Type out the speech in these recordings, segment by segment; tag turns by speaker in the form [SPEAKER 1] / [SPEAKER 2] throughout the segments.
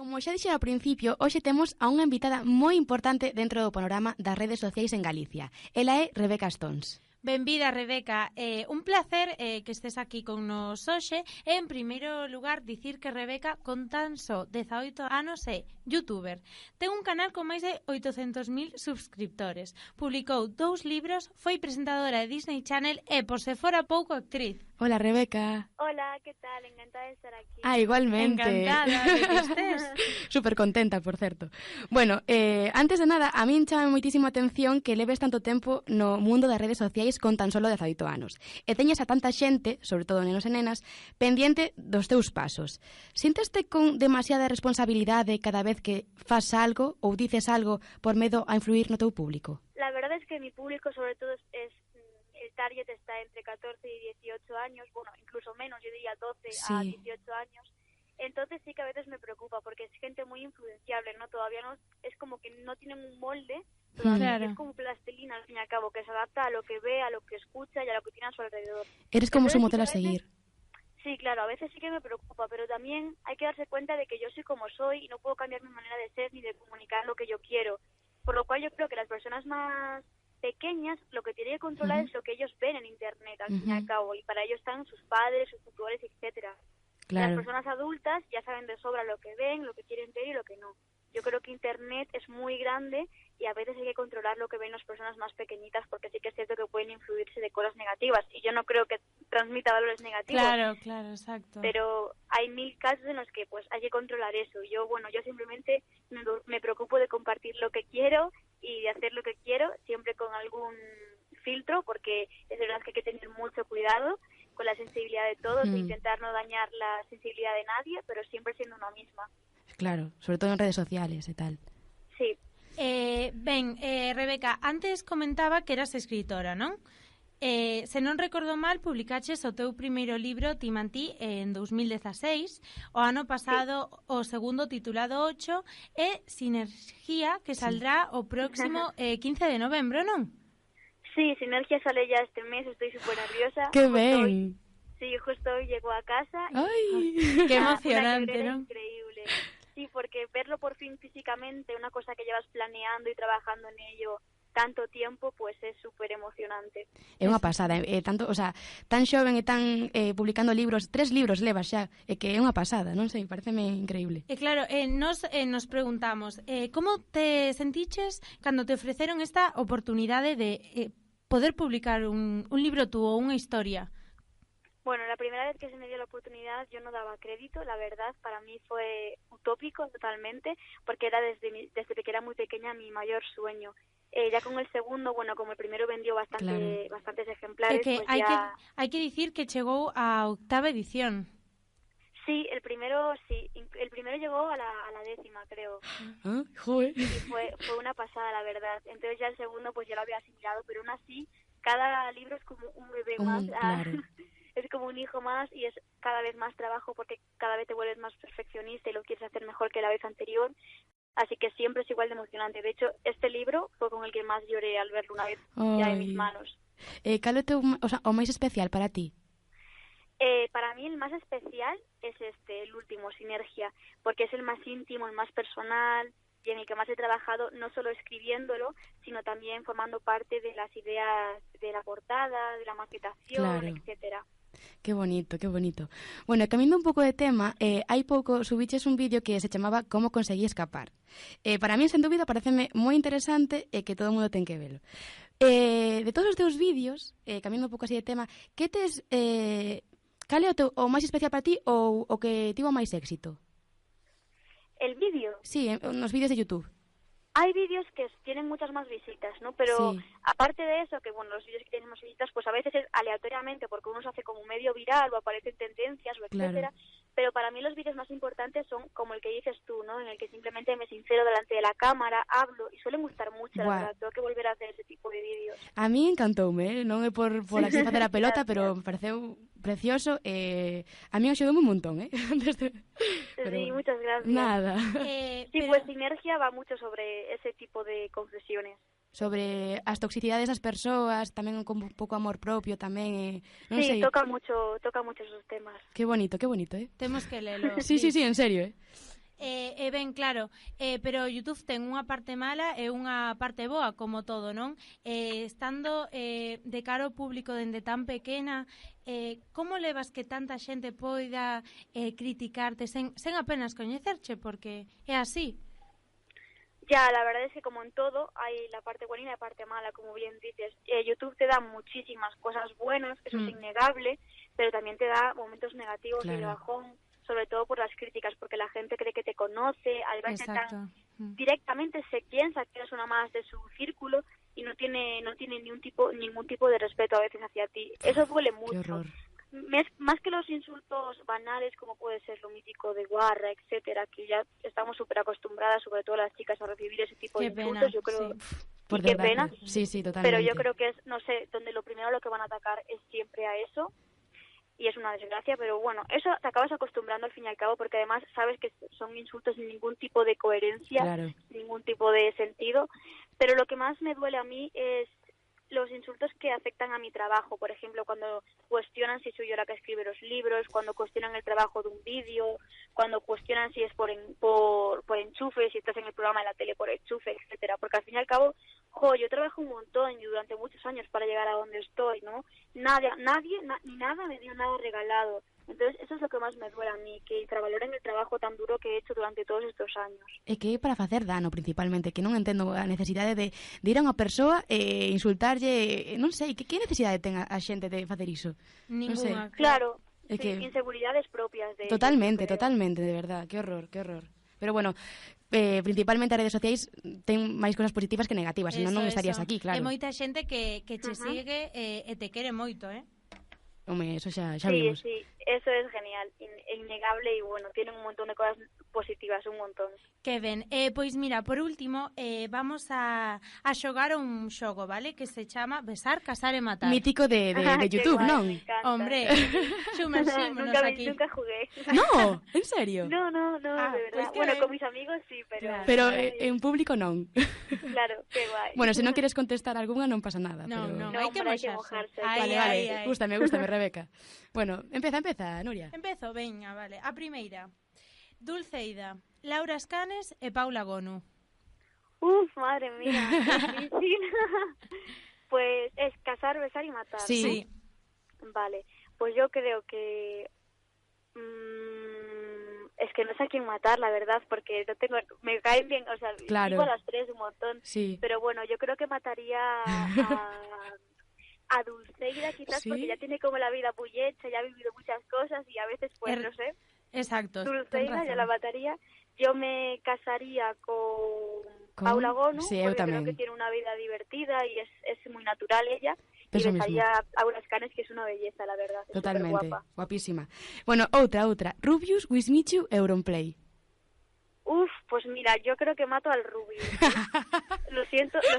[SPEAKER 1] Como xa dixen ao principio, hoxe temos a unha invitada moi importante dentro do panorama das redes sociais en Galicia. Ela é Rebeca Stons.
[SPEAKER 2] Benvida, Rebeca. Un placer que estés aquí con nos hoxe. En primeiro lugar, dicir que Rebeca, con tan só 18 anos, é youtuber. Ten un canal con máis de 800.000 subscriptores. Publicou 2 libros, foi presentadora de Disney Channel e, por se fora pouco, actriz.
[SPEAKER 1] Hola, Rebeca.
[SPEAKER 3] Hola, ¿qué tal? Encantada de estar aquí.
[SPEAKER 1] Ah, igualmente.
[SPEAKER 2] Encantada de que estés.
[SPEAKER 1] Súper contenta, por certo. Bueno, antes de nada, a min chama moitísimo a atención que leves tanto tempo no mundo das redes sociais con tan solo 18 anos. E teñas a tanta xente, sobre todo nenos e nenas, pendiente dos teus pasos. Sinteste con demasiada responsabilidade cada vez que fas algo ou dices algo por medo a influir no teu público?
[SPEAKER 3] La verdad es que mi público sobre todo es el target está entre 14 y 18 años, bueno, incluso menos, yo diría 12 a 18 años. Entonces sí que a veces me preocupa porque es gente muy influenciable, ¿no? Todavía no, es como que no tienen un molde,
[SPEAKER 2] Claro.
[SPEAKER 3] es como plastilina al fin y al cabo, que se adapta a lo que ve, a lo que escucha y a lo que tiene a su alrededor.
[SPEAKER 1] Eres como su
[SPEAKER 3] Entonces,
[SPEAKER 1] modelo a
[SPEAKER 3] sí que
[SPEAKER 1] seguir.
[SPEAKER 3] Sí, claro, a veces sí que me preocupa, pero también hay que darse cuenta de que yo soy como soy y no puedo cambiar mi manera de ser ni de comunicar lo que yo quiero. Por lo cual yo creo que las personas más pequeñas lo que tienen que controlar es lo que ellos ven en internet al fin y al cabo, y para ello están sus padres, sus tutores, etcétera.
[SPEAKER 1] Claro.
[SPEAKER 3] Las personas adultas ya saben de sobra lo que ven, lo que quieren ver y lo que no. Yo creo que internet es muy grande y a veces hay que controlar lo que ven las personas más pequeñitas porque sí que es cierto que pueden influirse de cosas negativas y yo no creo que transmita valores negativos.
[SPEAKER 2] Claro, exacto.
[SPEAKER 3] Pero hay 1000 casos en los que pues hay que controlar eso. Yo simplemente me preocupo de compartir lo que quiero y de hacer lo que quiero, siempre con algún filtro, porque es verdad que hay que tener mucho cuidado con la sensibilidad de todos e intentar no dañar la sensibilidad de nadie, pero siempre siendo uno misma.
[SPEAKER 1] Claro, sobre todo en redes sociales e tal.
[SPEAKER 3] Sí.
[SPEAKER 2] Rebeca, antes comentaba que eras escritora, non? Se non recordo mal, publicaches o teu primeiro libro, Timantí, en 2016. O ano pasado, o segundo, titulado 8, e Sinergia, que saldrá o próximo 15 de novembro, non?
[SPEAKER 3] Sí, Sinergia sale ya este mes, estoy súper nerviosa.
[SPEAKER 1] ¡Qué ben!
[SPEAKER 3] Justo hoy llegó a casa.
[SPEAKER 1] ¡Ay!
[SPEAKER 2] ¡Qué emocionante!,
[SPEAKER 3] ¿no?
[SPEAKER 2] Increíble.
[SPEAKER 3] Sí, porque verlo por fin físicamente, una cosa que llevas planeando y trabajando en ello tanto tiempo, pues es súper emocionante.
[SPEAKER 1] É unha pasada, tanto, o sea, tan xoven e tan publicando libros, 3 libros levas xa, que é unha pasada, non sei, pareceme increíble.
[SPEAKER 2] E claro, nos preguntamos, como te sentiches cando te ofreceron esta oportunidade de poder publicar un libro tú ou unha historia?
[SPEAKER 3] Bueno, la primera vez que se me dio la oportunidad yo no daba crédito, la verdad, para mí fue utópico totalmente, porque era desde que era muy pequeña mi mayor sueño. Ya con el segundo, bueno, como el primero vendió bastantes ejemplares,
[SPEAKER 2] que
[SPEAKER 3] pues
[SPEAKER 2] hai que dicir que chegou a 8ª edición.
[SPEAKER 3] Sí, el primero llegó a la 10ª, creo.
[SPEAKER 1] ¿Ah? Joder.
[SPEAKER 3] Y fue una pasada, la verdad. Entonces ya el segundo pues ya lo había asimilado, pero aún así cada libro es como un bebé más.
[SPEAKER 1] Claro.
[SPEAKER 3] Es como un hijo más y es cada vez más trabajo porque cada vez te vuelves más perfeccionista y lo quieres hacer mejor que la vez anterior. Así que siempre es igual de emocionante. De hecho, este libro fue con el que más lloré al verlo una vez ya en mis manos.
[SPEAKER 1] Cal é o máis especial para ti?
[SPEAKER 3] Para mí el más especial es el último, Sinergia, porque es el más íntimo, el más personal y en el que más he trabajado, no solo escribiéndolo, sino también formando parte de las ideas de la portada, de la maquetación, etcétera.
[SPEAKER 1] Que bonito, que bonito. Bueno, cambiando un pouco de tema, hai pouco subiches un vídeo que se chamaba Como conseguí escapar. Para mí, sen dúbida, pareceme moi interesante e que todo o mundo ten que velo. De todos os teus vídeos, cambiando un pouco así de tema, que tes... cal é o máis especial para ti ou o que tivo máis éxito?
[SPEAKER 3] ¿El vídeo?
[SPEAKER 1] Sí, nos vídeos de YouTube.
[SPEAKER 3] Hay vídeos que tienen muchas más visitas, ¿no? Pero
[SPEAKER 1] sí.
[SPEAKER 3] Aparte de eso, que bueno, los vídeos que tienen más visitas, pues a veces es aleatoriamente, porque uno se hace como medio viral o aparecen tendencias o etcétera. Pero para mí los vídeos más importantes son como el que dices tú, ¿no? En el que simplemente me sincero delante de la cámara, hablo, y suelen gustar mucho, la verdad. Tengo que volver a hacer ese tipo de vídeos.
[SPEAKER 1] A mí encantoume, non é por así facer a pelota, pero me pareceu precioso. A mí axudoume un montón,
[SPEAKER 3] Pero, sí, muchas gracias.
[SPEAKER 1] Nada.
[SPEAKER 3] Pues Sinergia va mucho sobre ese tipo de confesiones.
[SPEAKER 1] Sobre as toxicidades das persoas, tamén con un pouco amor propio, tamén, non sei.
[SPEAKER 3] toca mucho esos temas.
[SPEAKER 1] Qué bonito,
[SPEAKER 2] Temos que lelo.
[SPEAKER 1] Sí, en serio,
[SPEAKER 2] Ben, claro, pero YouTube ten unha parte mala e unha parte boa, como todo, non? Estando de cara ao público dende tan pequena, como levas que tanta xente poida criticarte sen apenas coñecerche, porque é así?
[SPEAKER 3] Ya, la verdad es que como en todo hay la parte buena y la parte mala, como bien dices. YouTube te da muchísimas cosas buenas, eso es innegable, pero también te da momentos negativos y de bajón, sobre todo por las críticas, porque la gente cree que te conoce, al verse tan directamente se piensa que eres una más de su círculo y no tiene ningún tipo de respeto a veces hacia ti. Eso duele mucho.
[SPEAKER 1] Qué horror.
[SPEAKER 3] Más que los insultos banales, como puede ser lo mítico de guarra, etcétera, que ya estamos súper acostumbradas, sobre todo las chicas, a recibir ese tipo de insultos, yo creo.
[SPEAKER 1] Por
[SPEAKER 3] qué pena.
[SPEAKER 1] Sí, totalmente.
[SPEAKER 3] Pero yo creo que es, no sé, donde lo primero a lo que van a atacar es siempre a eso, y es una desgracia, pero bueno, eso te acabas acostumbrando al fin y al cabo, porque además sabes que son insultos sin ningún tipo de coherencia, sin ningún tipo de sentido, pero lo que más me duele a mí es los insultos que afectan a mi trabajo, por ejemplo, cuando cuestionan si soy yo la que escribe los libros, cuando cuestionan el trabajo de un vídeo, cuando cuestionan si es por enchufe, si estás en el programa de la tele por enchufe, etcétera, porque al fin y al cabo, yo trabajo un montón y durante muchos años para llegar a donde estoy, ¿no? Nadie ni nada me dio nada regalado. Entonces, eso es lo que más me duele a mí, que infravaloren el trabajo tan duro que he hecho durante todos estos años.
[SPEAKER 1] É que é para facer dano, principalmente, que non entendo a necesidade de ir a unha persoa e insultarlle, non sei, que necesidade ten a xente de facer iso?
[SPEAKER 2] Ninguna.
[SPEAKER 1] Non sei.
[SPEAKER 3] Claro,
[SPEAKER 1] É que
[SPEAKER 3] inseguridades propias de
[SPEAKER 1] Totalmente,
[SPEAKER 3] ellos,
[SPEAKER 1] de verdad, que horror. Pero bueno, principalmente as redes sociais ten máis cosas positivas que negativas, senón non estarías aquí, claro.
[SPEAKER 2] E moita xente que che sigue e te quere moito,
[SPEAKER 1] Home, eso xa
[SPEAKER 3] sí,
[SPEAKER 1] vimos.
[SPEAKER 3] Sí, eso es genial, innegable y bueno, tiene un montón de cosas positivas, un montón.
[SPEAKER 2] Que ben, pois mira, por último, vamos a xogar un xogo, vale? Que se chama Besar, Casar e Matar.
[SPEAKER 1] Mítico de YouTube,
[SPEAKER 3] guay,
[SPEAKER 1] non?
[SPEAKER 2] Hombre, sumerxímonos aquí.
[SPEAKER 3] Nunca jugué.
[SPEAKER 1] No, en serio?
[SPEAKER 3] No, de verdad.
[SPEAKER 2] Pues
[SPEAKER 3] bueno, con mis amigos sí, pero...
[SPEAKER 2] Claro.
[SPEAKER 1] Pero en público non.
[SPEAKER 3] Claro, qué guay.
[SPEAKER 1] Bueno, se non queres contestar algunha non pasa nada.
[SPEAKER 2] No,
[SPEAKER 1] pero...
[SPEAKER 2] hai que
[SPEAKER 3] hombre, hay que
[SPEAKER 2] mojarse.
[SPEAKER 3] mojarse.
[SPEAKER 1] Vale. Gústame, Rebeca. Bueno, empeza, Nuria.
[SPEAKER 2] Empezo, veña, vale. A primeira. Dulceida, Laura Escanes e Paula Gonu.
[SPEAKER 3] Madre mía, difícil. Pues es casar, besar y matar.
[SPEAKER 1] Sí.
[SPEAKER 3] Vale, pues yo creo que... es que no sé a quién matar, la verdad, porque no tengo, me caen bien, o sea,
[SPEAKER 1] claro.
[SPEAKER 3] digo a las tres un montón.
[SPEAKER 1] Sí.
[SPEAKER 3] Pero bueno, yo creo que mataría a Dulceida quizás, porque ya tiene como la vida muy hecha, ya ha vivido muchas cosas y a veces pues no sé.
[SPEAKER 2] Exacto.
[SPEAKER 3] Dulceida ya la mataría. Yo me casaría con Paula Gonu, porque creo que tiene una vida divertida y es muy natural ella.
[SPEAKER 1] Eso
[SPEAKER 3] y besaría a Laura Escanes, que es una belleza, la verdad. Es
[SPEAKER 1] totalmente,
[SPEAKER 3] guapa.
[SPEAKER 1] Guapísima. Bueno, outra. Rubius, Wismichu, Auronplay.
[SPEAKER 3] Pues mira, yo creo que mato al Rubius. Lo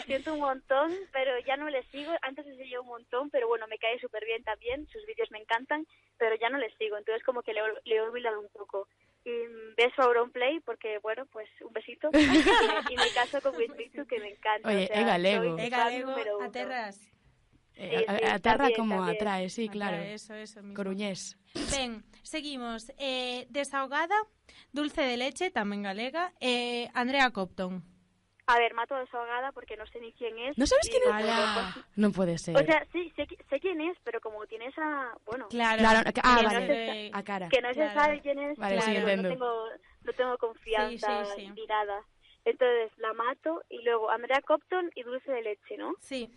[SPEAKER 3] siento un montón, pero ya no le sigo. Antes le seguía un montón, pero bueno, me cae súper bien también. Sus vídeos me encantan, pero ya no le sigo. Entonces como que le he olvidado un poco. Y beso a Auronplay, porque bueno, pues un besito. Y me caso con Wismichu, que me encanta.
[SPEAKER 1] Oye,
[SPEAKER 3] o sea,
[SPEAKER 1] é galego.
[SPEAKER 2] É galego, a terras.
[SPEAKER 1] A terra
[SPEAKER 3] también,
[SPEAKER 1] como
[SPEAKER 3] también.
[SPEAKER 1] atrae, sí, claro.
[SPEAKER 2] Eso mismo.
[SPEAKER 1] Coruñés.
[SPEAKER 2] Ben, seguimos. Desahogada, Dulce de Leche, tamén galega, Andrea Copton.
[SPEAKER 3] A ver, mato a Desahogada porque no sé ni quién es.
[SPEAKER 1] ¿No sabes quién es? Non pode ser.
[SPEAKER 3] O sea, sí, sé quién es, pero como tiene esa... Bueno,
[SPEAKER 2] Claro.
[SPEAKER 1] vale.
[SPEAKER 3] No
[SPEAKER 1] a cara.
[SPEAKER 3] que no se sabe quién es,
[SPEAKER 1] Vale,
[SPEAKER 3] claro,
[SPEAKER 1] sí, entiendo.
[SPEAKER 3] no tengo confianza
[SPEAKER 2] Sí.
[SPEAKER 3] ni nada. Entonces la mato y luego Andrea Copton y Dulce de Leche, ¿no?
[SPEAKER 2] Sí.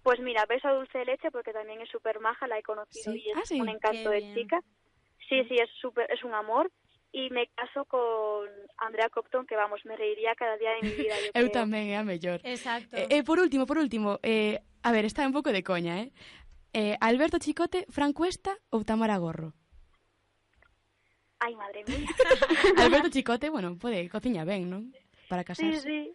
[SPEAKER 3] Pues mira, beso a Dulce de Leche porque también es súper maja, la he conocido y es un encanto de chica. Sí, es un amor. Y me caso con Andrea Copton, que vamos, me reiría cada día de mi vida.
[SPEAKER 1] Eu tamén, é a mellor.
[SPEAKER 2] Exacto.
[SPEAKER 1] Por último, a ver, está un pouco de coña, Alberto Chicote, Fran Cuesta ou Tamara Gorro?
[SPEAKER 3] Ay, madre mía.
[SPEAKER 1] Alberto Chicote, bueno, cociña ben, non? Para casarse.
[SPEAKER 3] Sí.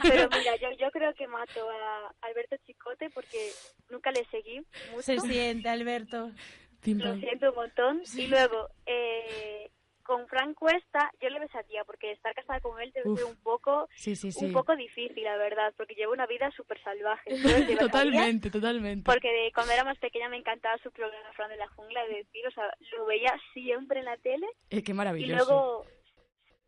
[SPEAKER 3] Pero mira, yo creo que mato a Alberto Chicote porque nunca le seguí mucho.
[SPEAKER 2] Se siente, Alberto.
[SPEAKER 3] Lo siento un montón. Sí. Y luego, con Fran Cuesta, yo le besaría porque estar casada con él debe ser un poco difícil, la verdad, porque lleva una vida súper salvaje.
[SPEAKER 1] Totalmente.
[SPEAKER 3] Porque cuando era más pequeña me encantaba su programa Fran de la Jungla, de decir, o sea, lo veía siempre en la tele.
[SPEAKER 1] Qué maravilloso.
[SPEAKER 3] Y luego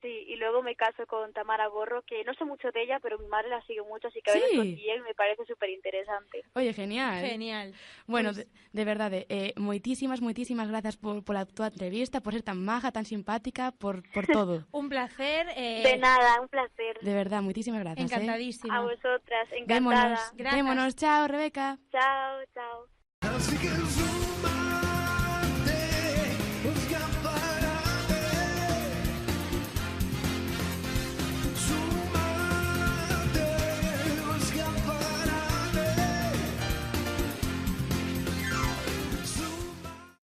[SPEAKER 3] Sí, y luego me caso con Tamara Gorro, que no sé mucho de ella, pero mi madre la sigue mucho, así que a veces
[SPEAKER 1] Sí.
[SPEAKER 3] cotilleo y me parece súper interesante.
[SPEAKER 1] Oye, genial.
[SPEAKER 2] Genial.
[SPEAKER 1] Bueno,
[SPEAKER 2] Pois-
[SPEAKER 1] de verdade, moitísimas gracias pola túa entrevista, por ser tan maja, tan simpática, por todo.
[SPEAKER 2] Un placer.
[SPEAKER 3] De nada, un placer.
[SPEAKER 1] De verdad, moitísimas gracias.
[SPEAKER 2] Encantadísima.
[SPEAKER 3] A vosotras,
[SPEAKER 1] Vémonos,
[SPEAKER 3] encantada.
[SPEAKER 2] Grazas.
[SPEAKER 1] vémonos, chao, Rebeca.
[SPEAKER 3] Chao, chao.
[SPEAKER 4] Así que